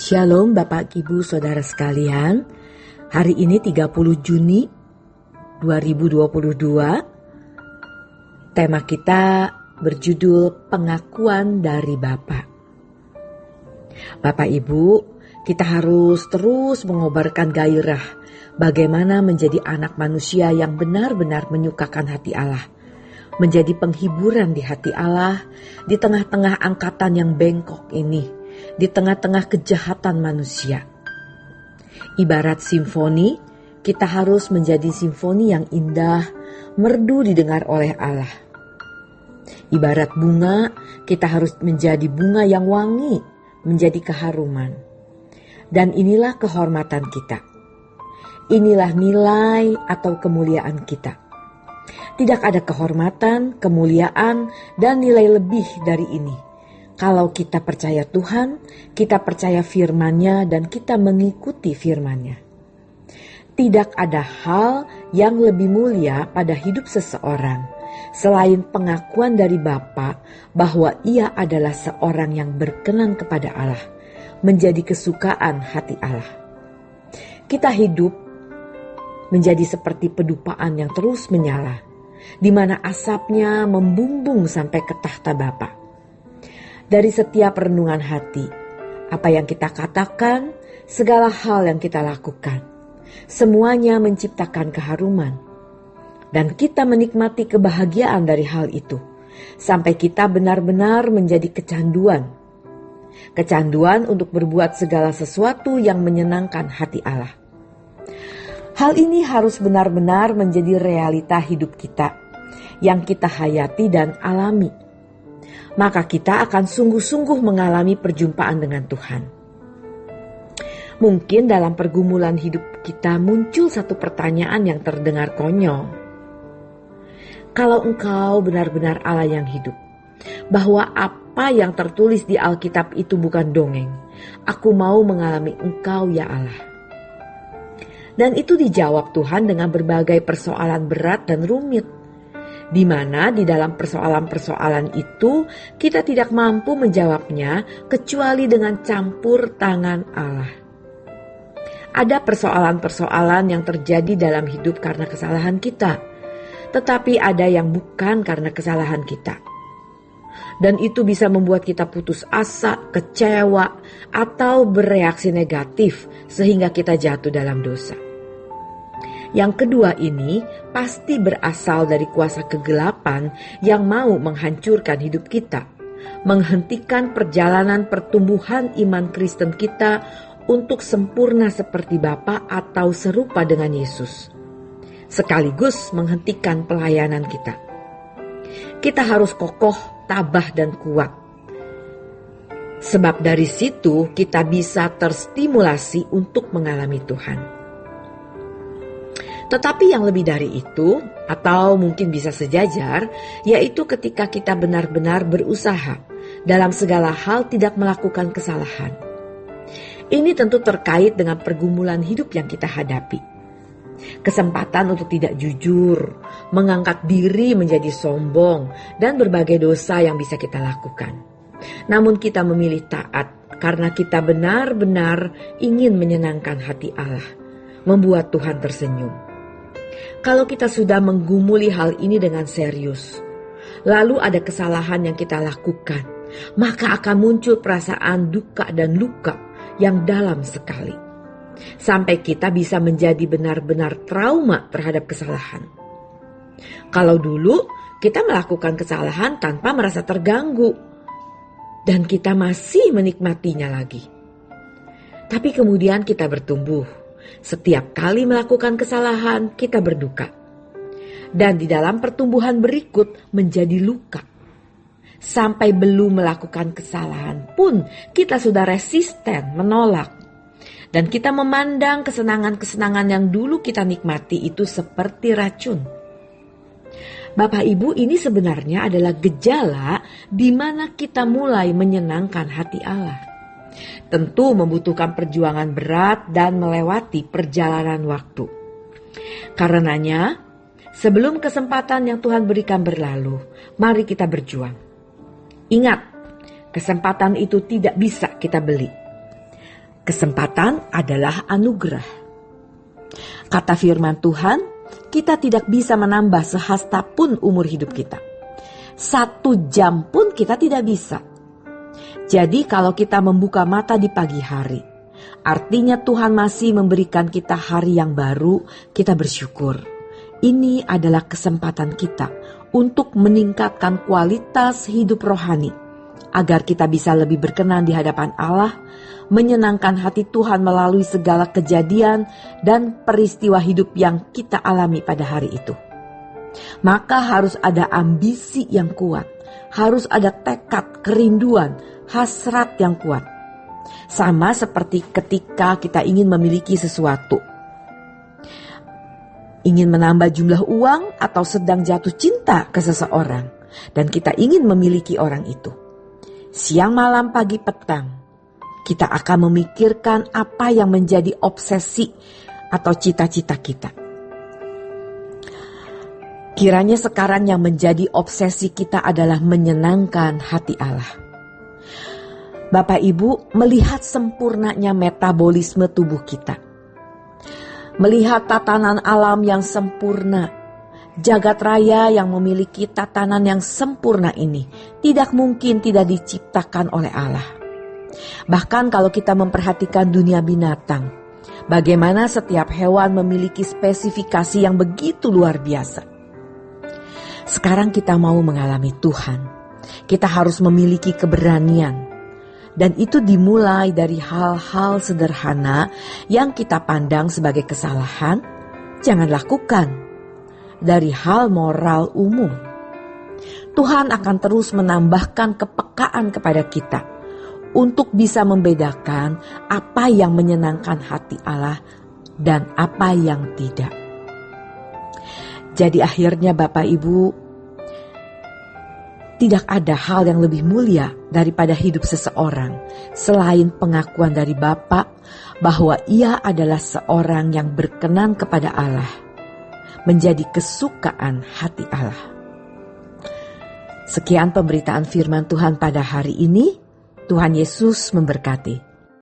Shalom Bapak Ibu Saudara sekalian. Hari ini 30 Juni 2022. Tema kita berjudul Pengakuan dari Bapa. Bapak Ibu, kita harus terus mengobarkan gairah bagaimana menjadi anak manusia yang benar-benar menyukakan hati Allah. Menjadi penghiburan di hati Allah di tengah-tengah angkatan yang bengkok ini. Di tengah-tengah kejahatan manusia. Ibarat simfoni, kita harus menjadi simfoni yang indah, merdu didengar oleh Allah. Ibarat bunga, kita harus menjadi bunga yang wangi, menjadi keharuman. Dan inilah kehormatan kita. Inilah nilai atau kemuliaan kita. Tidak ada kehormatan, kemuliaan, dan nilai lebih dari ini. Kalau kita percaya Tuhan, kita percaya firman-Nya dan kita mengikuti firman-Nya. Tidak ada hal yang lebih mulia pada hidup seseorang selain pengakuan dari Bapa bahwa ia adalah seorang yang berkenan kepada Allah, menjadi kesukaan hati Allah. Kita hidup menjadi seperti pedupaan yang terus menyala, di mana asapnya membumbung sampai ke tahta Bapa. Dari setiap renungan hati, apa yang kita katakan, segala hal yang kita lakukan, semuanya menciptakan keharuman. Dan kita menikmati kebahagiaan dari hal itu, sampai kita benar-benar menjadi kecanduan. Kecanduan untuk berbuat segala sesuatu yang menyenangkan hati Allah. Hal ini harus benar-benar menjadi realita hidup kita, yang kita hayati dan alami. Maka kita akan sungguh-sungguh mengalami perjumpaan dengan Tuhan. Mungkin dalam pergumulan hidup kita muncul satu pertanyaan yang terdengar konyol. Kalau engkau benar-benar Allah yang hidup, bahwa apa yang tertulis di Alkitab itu bukan dongeng, aku mau mengalami engkau ya Allah. Dan itu dijawab Tuhan dengan berbagai persoalan berat dan rumit. Di mana di dalam persoalan-persoalan itu kita tidak mampu menjawabnya kecuali dengan campur tangan Allah. Ada persoalan-persoalan yang terjadi dalam hidup karena kesalahan kita, tetapi ada yang bukan karena kesalahan kita. Dan itu bisa membuat kita putus asa, kecewa, atau bereaksi negatif sehingga kita jatuh dalam dosa. Yang kedua ini pasti berasal dari kuasa kegelapan yang mau menghancurkan hidup kita, menghentikan perjalanan pertumbuhan iman Kristen kita untuk sempurna seperti Bapa atau serupa dengan Yesus, sekaligus menghentikan pelayanan kita. Kita harus kokoh, tabah, dan kuat. Sebab dari situ kita bisa terstimulasi untuk mengalami Tuhan. Tetapi yang lebih dari itu, atau mungkin bisa sejajar, yaitu ketika kita benar-benar berusaha dalam segala hal tidak melakukan kesalahan. Ini tentu terkait dengan pergumulan hidup yang kita hadapi. Kesempatan untuk tidak jujur, mengangkat diri menjadi sombong, dan berbagai dosa yang bisa kita lakukan. Namun kita memilih taat karena kita benar-benar ingin menyenangkan hati Allah, membuat Tuhan tersenyum. Kalau kita sudah menggumuli hal ini dengan serius, lalu ada kesalahan yang kita lakukan, maka akan muncul perasaan duka dan luka yang dalam sekali. Sampai kita bisa menjadi benar-benar trauma terhadap kesalahan. Kalau dulu kita melakukan kesalahan tanpa merasa terganggu, dan kita masih menikmatinya lagi. Tapi kemudian kita bertumbuh. Setiap kali melakukan kesalahan, kita berduka. Dan di dalam pertumbuhan berikut menjadi luka. Sampai belum melakukan kesalahan pun kita sudah resisten, menolak. Dan kita memandang kesenangan-kesenangan yang dulu kita nikmati itu seperti racun. Bapak Ibu, ini sebenarnya adalah gejala di mana kita mulai menyenangkan hati Allah. Tentu membutuhkan perjuangan berat dan melewati perjalanan waktu. Karenanya, sebelum kesempatan yang Tuhan berikan berlalu, mari kita berjuang. Ingat, kesempatan itu tidak bisa kita beli. Kesempatan adalah anugerah. Kata firman Tuhan, kita tidak bisa menambah sehasta pun umur hidup kita. 1 jam pun kita tidak bisa. Jadi kalau kita membuka mata di pagi hari, artinya Tuhan masih memberikan kita hari yang baru, kita bersyukur. Ini adalah kesempatan kita untuk meningkatkan kualitas hidup rohani, agar kita bisa lebih berkenan di hadapan Allah, menyenangkan hati Tuhan melalui segala kejadian dan peristiwa hidup yang kita alami pada hari itu. Maka harus ada ambisi yang kuat, harus ada tekad, kerinduan, hasrat yang kuat. Sama seperti ketika kita ingin memiliki sesuatu. Ingin menambah jumlah uang atau sedang jatuh cinta ke seseorang, dan kita ingin memiliki orang itu. Siang, malam, pagi, petang, kita akan memikirkan apa yang menjadi obsesi atau cita-cita kita. Kiranya sekarang yang menjadi obsesi kita adalah menyenangkan hati Allah. Bapak Ibu, melihat sempurnanya metabolisme tubuh kita, melihat tatanan alam yang sempurna, jagat raya yang memiliki tatanan yang sempurna ini tidak mungkin tidak diciptakan oleh Allah. Bahkan kalau kita memperhatikan dunia binatang, bagaimana setiap hewan memiliki spesifikasi yang begitu luar biasa. Sekarang kita mau mengalami Tuhan, kita harus memiliki keberanian. Dan itu dimulai dari hal-hal sederhana yang kita pandang sebagai kesalahan, jangan lakukan. Dari hal moral umum, Tuhan akan terus menambahkan kepekaan kepada kita untuk bisa membedakan apa yang menyenangkan hati Allah dan apa yang tidak. Jadi akhirnya Bapak Ibu, tidak ada hal yang lebih mulia daripada hidup seseorang selain pengakuan dari Bapa bahwa ia adalah seorang yang berkenan kepada Allah, menjadi kesukaan hati Allah. Sekian pemberitaan firman Tuhan pada hari ini. Tuhan Yesus memberkati.